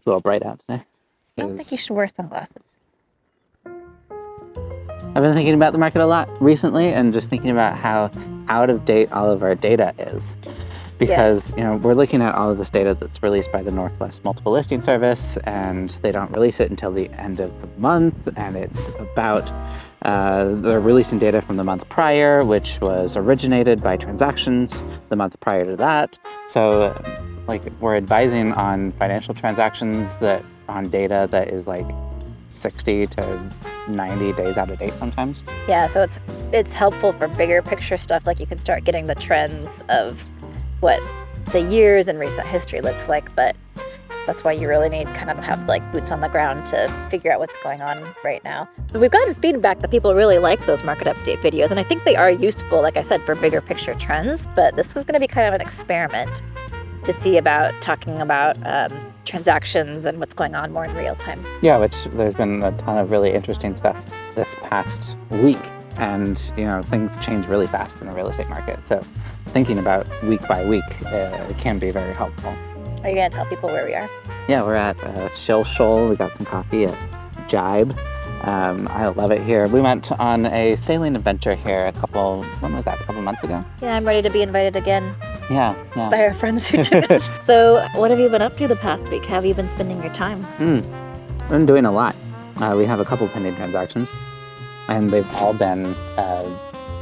It's a little bright out today. I don't think you should wear sunglasses. I've been thinking about the market a lot recently and just thinking about how out of date all of our data is. Because, we're looking at all of this data that's released by the Northwest Multiple Listing Service, and they don't release it until the end of the month, and it's about, they're releasing data from the month prior, which was originated by transactions the month prior to that. So, we're advising on financial transactions on data that is 60 to 90 days out of date sometimes. Yeah, so it's helpful for bigger picture stuff, you can start getting the trends of what the years in recent history looks like, but that's why you really need kind of have boots on the ground to figure out what's going on right now. But we've gotten feedback that people really like those market update videos, and I think they are useful, like I said, for bigger picture trends, but this is going to be kind of an experiment to see about talking about transactions and what's going on more in real time. Yeah, which there's been a ton of really interesting stuff this past week, and things change really fast in the real estate market. So thinking about week by week can be very helpful. Are you going to tell people where we are? Yeah, we're at Shill Shoal. We got some coffee at Jibe. I love it here. We went on a sailing adventure here a couple months ago? Yeah, I'm ready to be invited again. Yeah. By our friends who took us. So what have you been up to the past week? How have you been spending your time? We've been doing a lot. We have a couple pending transactions, and they've all been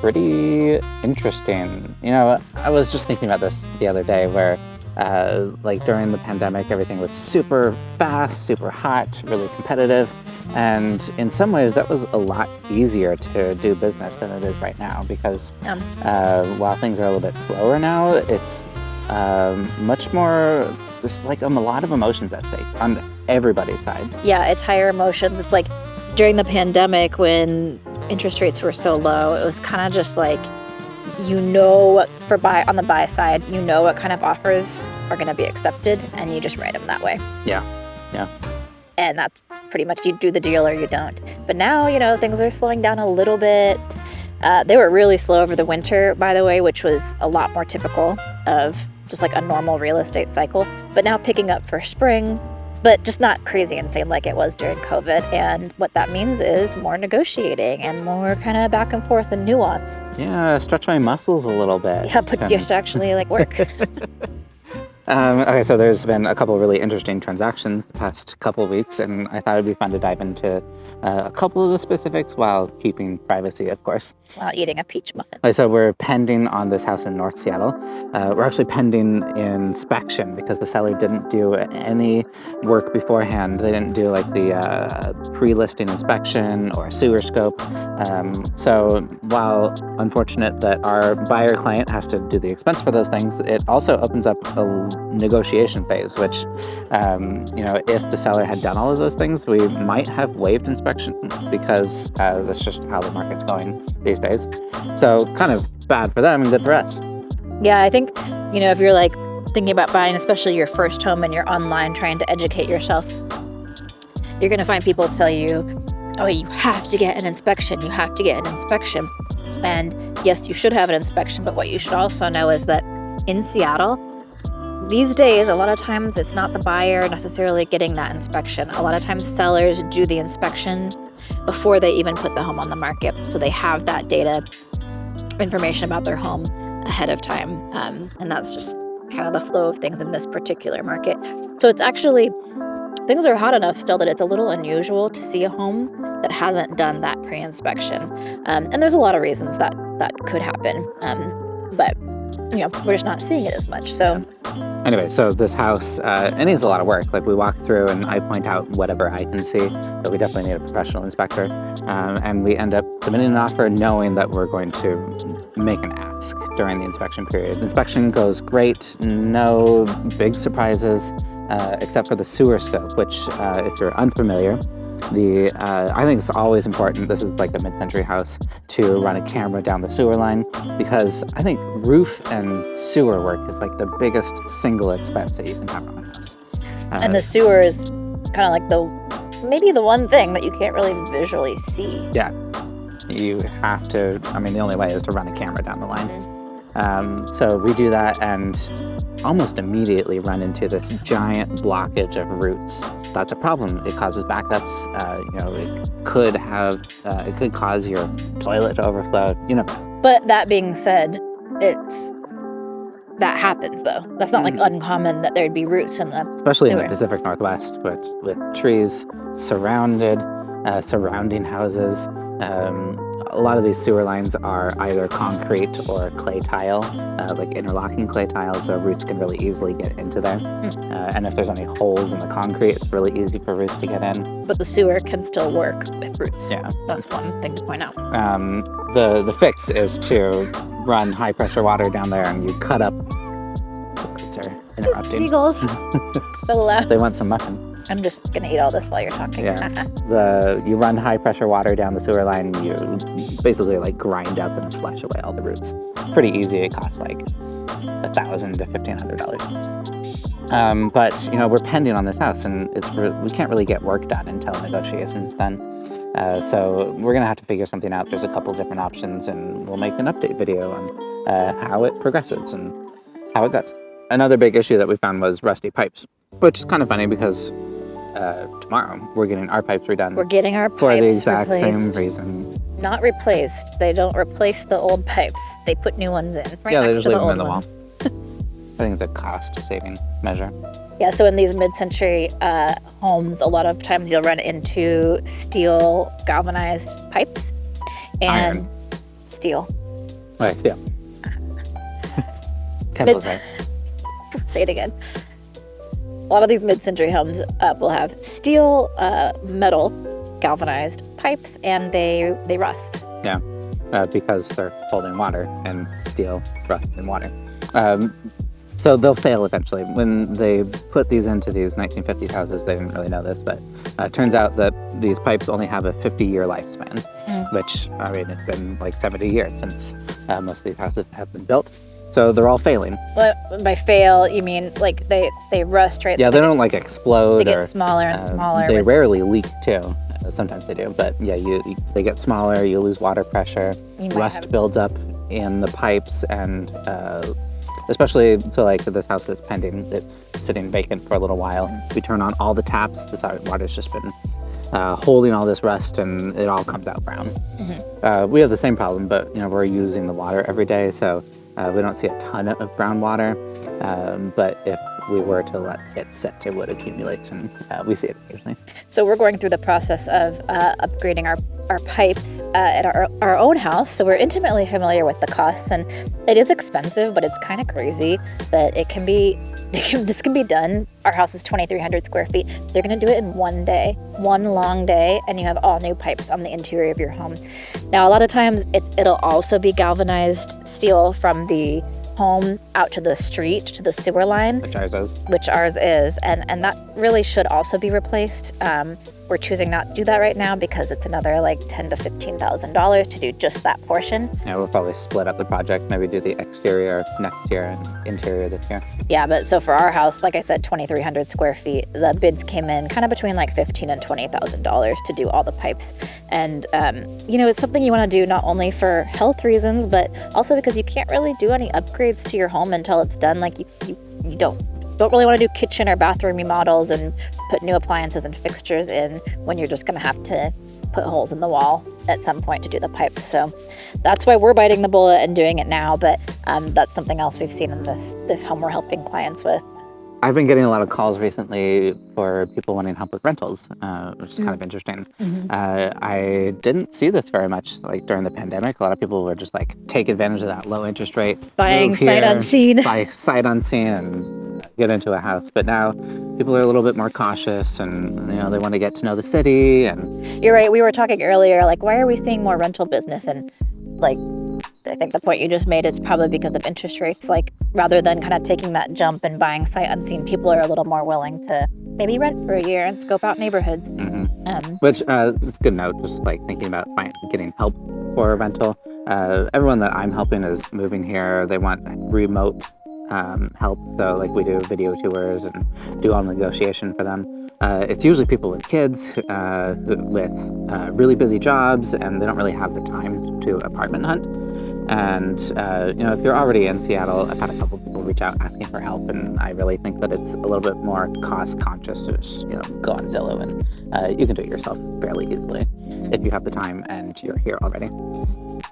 pretty interesting. I was just thinking about this the other day where during the pandemic, everything was super fast, super hot, really competitive. And in some ways, that was a lot easier to do business than it is right now because while things are a little bit slower now, it's much more, there's a lot of emotions at stake on everybody's side. Yeah, it's higher emotions. It's during the pandemic when interest rates were so low, it was kind of just on the buy side, what kind of offers are going to be accepted, and you just write them that way. Yeah. And that's pretty much, you do the deal or you don't. But now, things are slowing down a little bit. They were really slow over the winter, by the way, which was a lot more typical of just a normal real estate cycle. But now picking up for spring, but just not crazy insane like it was during COVID. And what that means is more negotiating and more kind of back and forth and nuance. Yeah, stretch my muscles a little bit. Yeah, but you have to actually work. Okay, so there's been a couple of really interesting transactions the past couple of weeks, and I thought it'd be fun to dive into a couple of the specifics while keeping privacy, of course. While eating a peach muffin. So we're pending on this house in North Seattle. We're actually pending inspection because the seller didn't do any work beforehand. They didn't do the pre-listing inspection or sewer scope. So while unfortunate that our buyer client has to do the expense for those things, it also opens up a negotiation phase, which, if the seller had done all of those things, we might have waived inspection because that's just how the market's going these days. So kind of bad for them and good for us. Yeah, I think, if you're thinking about buying, especially your first home, and you're online trying to educate yourself, you're going to find people tell you, oh, you have to get an inspection. You have to get an inspection. And yes, you should have an inspection, but what you should also know is that in Seattle, these days, a lot of times it's not the buyer necessarily getting that inspection. A lot of times sellers do the inspection before they even put the home on the market. So they have that data, information about their home ahead of time. And that's just kind of the flow of things in this particular market. So it's actually, things are hot enough still that it's a little unusual to see a home that hasn't done that pre-inspection. And there's a lot of reasons that could happen. But we're just not seeing it as much. So anyway, so this house, it needs a lot of work. We walk through and I point out whatever I can see, but we definitely need a professional inspector. And we end up submitting an offer knowing that we're going to make an ask during the inspection period. The inspection goes great, no big surprises, except for the sewer scope, which if you're unfamiliar, I think it's always important, this is a mid-century house, to run a camera down the sewer line, because I think roof and sewer work is the biggest single expense that you can have on a house. And the sewer is kind of maybe the one thing that you can't really visually see. Yeah, you have to, the only way is to run a camera down the line. So we do that, and almost immediately run into this giant blockage of roots. That's a problem. It causes backups. It could cause your toilet to overflow. But that being said, that happens though. That's not like uncommon that there'd be roots in the especially in the sewer. Pacific Northwest, with trees surrounding houses. A lot of these sewer lines are either concrete or clay tile, like interlocking clay tile, so roots can really easily get into there. And if there's any holes in the concrete, it's really easy for roots to get in. But the sewer can still work with roots. Yeah. That's one thing to point out. The fix is to run high pressure water down there, and you cut up. The birds are interrupting. Seagulls. So loud. They want some muffin. I'm just gonna eat all this while you're talking. Yeah. You run high pressure water down the sewer line. You basically like grind up and flush away all the roots. Pretty easy. It costs like $1,000 to $1,500. But we're pending on this house, and we can't really get work done until negotiation's done. So we're gonna have to figure something out. There's a couple different options, and we'll make an update video on how it progresses and how it goes. Another big issue that we found was rusty pipes, which is kind of funny because tomorrow we're getting our pipes redone. We're getting our pipes for the exact replaced. same reason. Not replaced. They don't replace the old pipes. They put new ones in. Right Yeah, they next just to leave the them in old the one. wall. I think it's a cost-saving measure. Yeah, so in these mid-century homes, a lot of times you'll run into steel galvanized pipes and Iron. steel. Okay, steel. Chemicals, right? Say it again. A lot of these mid-century homes will have steel, metal, galvanized pipes, and they rust. Yeah, because they're holding water, and steel rust in water. So they'll fail eventually. When they put these into these 1950s houses, they didn't really know this, but it turns out that these pipes only have a 50-year lifespan, which, it's been like 70 years since most of these houses have been built. So they're all failing. Well, by fail, you mean like they rust, right? Yeah, So they don't like explode. they get or, smaller and smaller. They with- rarely leak too. Sometimes they do, but yeah, they get smaller. You lose water pressure. You might Rust have- builds up in the pipes, and especially to like this house that's pending. It's sitting vacant for a little while. We turn on all the taps. The water's just been holding all this rust, and it all comes out brown. We have the same problem, but we're using the water every day, so we don't see a ton of brown water. But if we were to let it sit, it would accumulate, and we see it occasionally. So we're going through the process of upgrading our pipes at our own house. So we're intimately familiar with the costs, and it is expensive, but it's kind of crazy that this can be done. Our house is 2,300 square feet. They're going to do it in one day, one long day, and you have all new pipes on the interior of your home. Now, a lot of times it'll also be galvanized steel from the home out to the street, to the sewer line, which ours is, and that really should also be replaced. We're choosing not to do that right now because it's another like $10,000 to $15,000 to do just that portion. Yeah, we'll probably split up the project, maybe do the exterior next year and interior this year. Yeah, but so for our house, like I said, 2,300 square feet, the bids came in kind of between like $15,000 and $20,000 to do all the pipes. And, it's something you want to do not only for health reasons, but also because you can't really do any upgrades to your home until it's done. Like you don't really want to do kitchen or bathroom remodels and put new appliances and fixtures in when you're just going to have to put holes in the wall at some point to do the pipes. So that's why we're biting the bullet and doing it now. But that's something else we've seen in this home we're helping clients with. I've been getting a lot of calls recently for people wanting help with rentals, which is kind of interesting. I didn't see this very much like during the pandemic. A lot of people would just like take advantage of that low interest rate, Buying move sight here, unseen. buy sight unseen, and get into a house. But now people are a little bit more cautious, and they want to get to know the city. And You're right. We were talking earlier, like, why are we seeing more rental business? And like, I think the point you just made is probably because of interest rates. Like, rather than kind of taking that jump and buying sight unseen, people are a little more willing to maybe rent for a year and scope out neighborhoods. Which is a good note, just like thinking about getting help for a rental. Everyone that I'm helping is moving here. They want remote help, so like we do video tours and do all negotiation for them. It's usually people with kids with really busy jobs, and they don't really have the time to apartment hunt. And if you're already in Seattle, I've had a couple people reach out asking for help, and I really think that it's a little bit more cost conscious to just go on Zillow, and you can do it yourself fairly easily if you have the time and you're here already.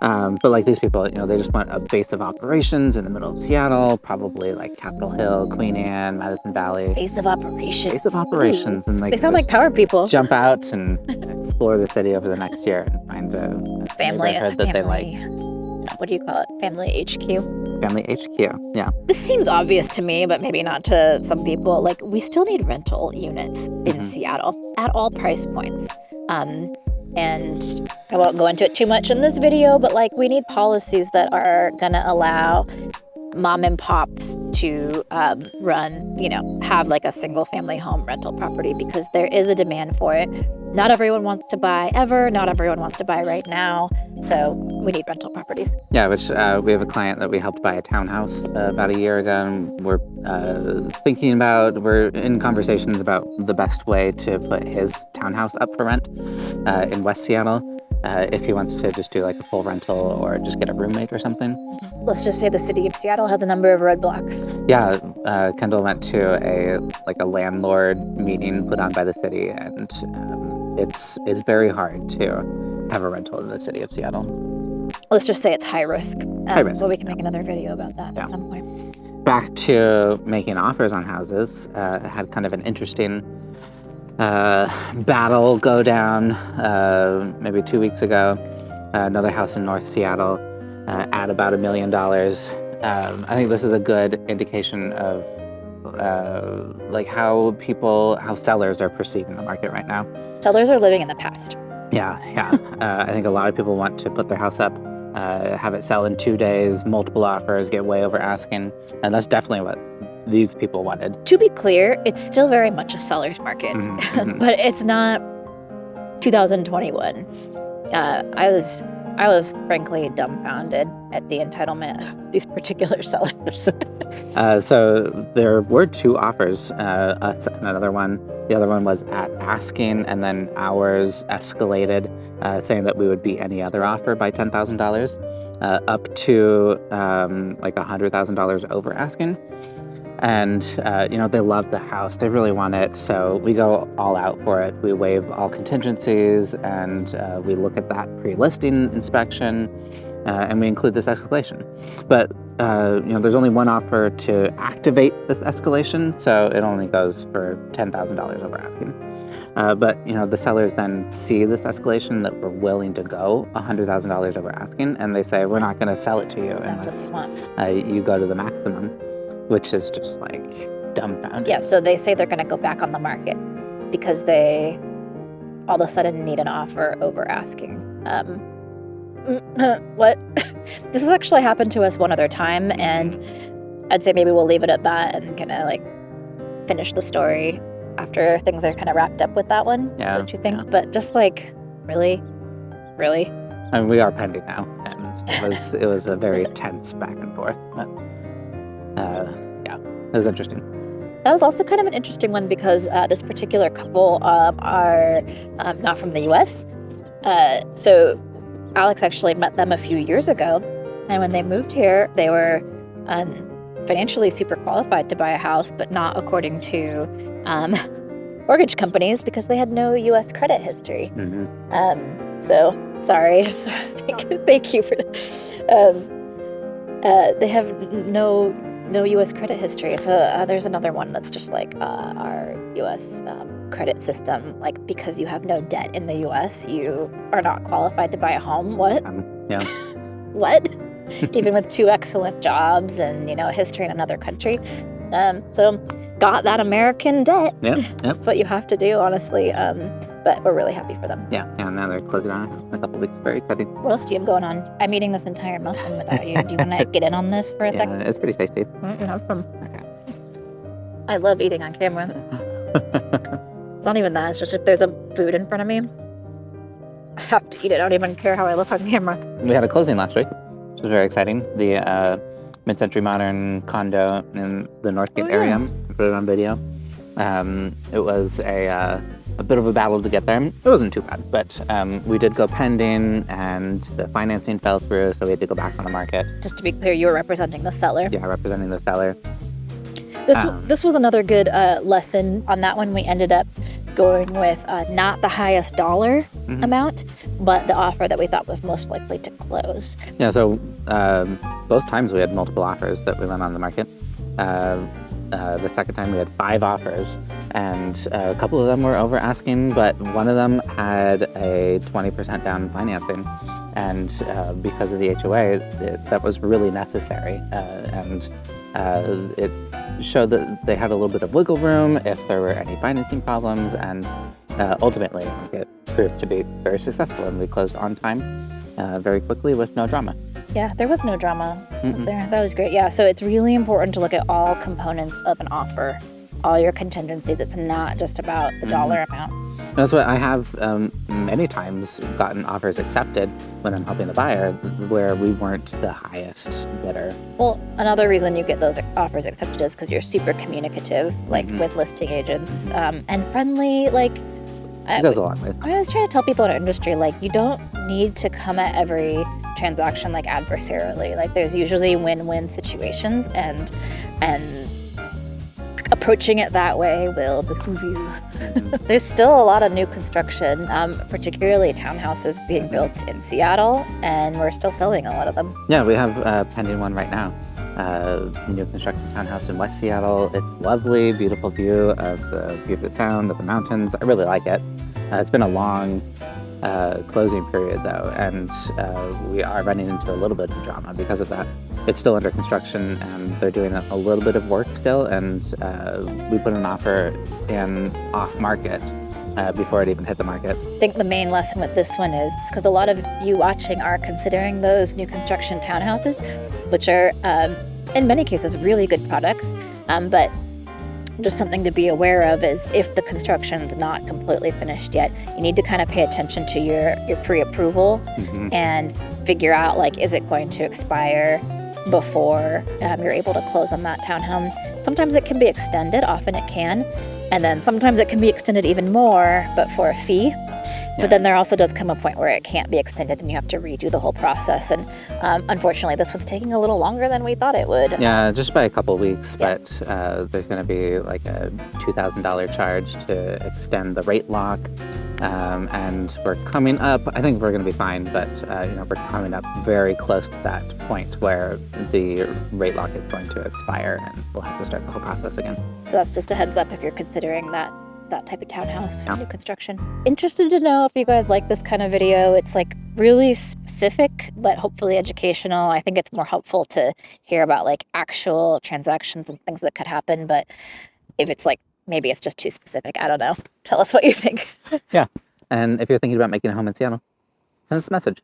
But like these people, they just want a base of operations in the middle of Seattle, probably like Capitol Hill, Queen Anne, Madison Valley. Base of operations. Base of operations, and like They sound like power people. jump out and explore the city over the next year and find a Family. neighborhood that they like. What do you call it? Family HQ. Family HQ. Yeah. This seems obvious to me, but maybe not to some people. Like, we still need rental units in Seattle at all price points. And I won't go into it too much in this video, but like, we need policies that are gonna allow mom and pops to have like a single family home rental property, because there is a demand for it. Not everyone wants to buy ever. Not everyone wants to buy right now. So we need rental properties. Yeah, which we have a client that we helped buy a townhouse about a year ago, and we're in conversations about the best way to put his townhouse up for rent in West Seattle. If he wants to just do like a full rental or just get a roommate or something. Let's just say the city of Seattle has a number of roadblocks. Yeah, Kendall went to a landlord meeting put on by the city, and it's very hard to have a rental in the city of Seattle. Let's just say it's high risk. High risk. So we can make another video about that at some point. Back to making offers on houses, had kind of an interesting battle go down maybe 2 weeks ago. Another house in North Seattle at about $1 million. I think this is a good indication of how sellers are perceiving the market right now. Sellers are living in the past. Yeah. I think a lot of people want to put their house up, have it sell in 2 days, multiple offers, get way over asking, and that's definitely what these people wanted. To be clear, it's still very much a seller's market, but it's not 2021. I was frankly dumbfounded at the entitlement of these particular sellers. So there were 2 offers, us and another one. The other one was at asking, and then ours escalated, saying that we would beat any other offer by $10,000, up to like $100,000 over asking. And, they love the house. They really want it. So we go all out for it. We waive all contingencies, and we look at that pre-listing inspection, and we include this escalation. But, there's only one offer to activate this escalation, so it only goes for $10,000 over asking. But, the sellers then see this escalation that we're willing to go $100,000 over asking, and they say, we're not going to sell it to you unless you go to the maximum, which is just like dumbfounding. Yeah, so they say they're going to go back on the market because they all of a sudden need an offer over asking. What? This has actually happened to us one other time, and I'd say maybe we'll leave it at that and kind of like finish the story after things are kind of wrapped up with that one. Yeah, don't you think? yeah. But just like, really? I mean, we are pending now, and it was a very tense back and forth. But, it was interesting. That was also kind of an interesting one because this particular couple are not from the U.S. So Alex actually met them a few years ago, and when they moved here, they were financially super qualified to buy a house, but not according to mortgage companies because they had no U.S. credit history. So sorry. Thank you for. They have no U.S. credit history. So there's another one that's just like our U.S. Credit system. Like, because you have no debt in the U.S., you are not qualified to buy a home. What? Yeah. What? Even with 2 excellent jobs and a history in another country. So got that American debt. Yep. That's what you have to do, honestly. But we're really happy for them. Yeah. Now they're closing on us in a couple of weeks. Very exciting. What else do you have going on? I'm eating this entire muffin without you. Do you want to get in on this for a second? It's pretty tasty. Have some. Okay. I love eating on camera. It's not even that. It's just if there's a food in front of me, I have to eat it. I don't even care how I look on camera. We had a closing last week, which was very exciting. The mid-century modern condo in the Northgate area. I put it on video. It was a a bit of a battle to get there. It wasn't too bad, but we did go pending, and the financing fell through, so we had to go back on the market. Just to be clear, you were representing the seller. Yeah, representing the seller. This was another good lesson on that one. We ended up going with not the highest dollar amount, but the offer that we thought was most likely to close. Yeah, so both times we had multiple offers that we went on the market. The second time we had 5 offers, and a couple of them were over asking, but one of them had a 20% down financing. And because of the HOA, that was really necessary. And it showed that they had a little bit of wiggle room if there were any financing problems. And ultimately, it proved to be very successful, and we closed on time very quickly with no drama. Yeah, there was no drama, was there? That was great. Yeah, so it's really important to look at all components of an offer, all your contingencies. It's not just about the dollar amount. That's what I have many times gotten offers accepted when I'm helping the buyer where we weren't the highest bidder. Well, another reason you get those offers accepted is because you're super communicative, like with listing agents, and friendly. Like, It goes a long way. I always try to tell people in our industry, like, you don't need to come at every transaction like adversarially. Like, there's usually win-win situations, and approaching it that way will behoove you. There's still a lot of new construction, particularly townhouses being built in Seattle, and we're still selling a lot of them. Yeah, we have a pending one right now. New construction townhouse in West Seattle. It's lovely, beautiful view of the Puget Sound, of the mountains. I really like it. It's been a long closing period though, and we are running into a little bit of drama because of that. It's still under construction, and they're doing a little bit of work still, and we put an offer in off market before it even hit the market. I think the main lesson with this one is because a lot of you watching are considering those new construction townhouses, which are in many cases really good products, but just something to be aware of is if the construction's not completely finished yet, you need to kind of pay attention to your pre-approval and figure out, like, is it going to expire before you're able to close on that townhome. Sometimes it can be extended, often it can, and then sometimes it can be extended even more, but for a fee. But then there also does come a point where it can't be extended and you have to redo the whole process. And unfortunately, this one's taking a little longer than we thought it would. Yeah, just by a couple weeks, but there's going to be like a $2,000 charge to extend the rate lock. And we're coming up, I think we're going to be fine, but we're coming up very close to that point where the rate lock is going to expire and we'll have to start the whole process again. So that's just a heads up if you're considering that type of townhouse, new construction. Interested to know if you guys like this kind of video. It's like really specific, but hopefully educational. I think it's more helpful to hear about like actual transactions and things that could happen. But if it's like, maybe it's just too specific, I don't know. Tell us what you think. Yeah. And if you're thinking about making a home in Seattle, send us a message.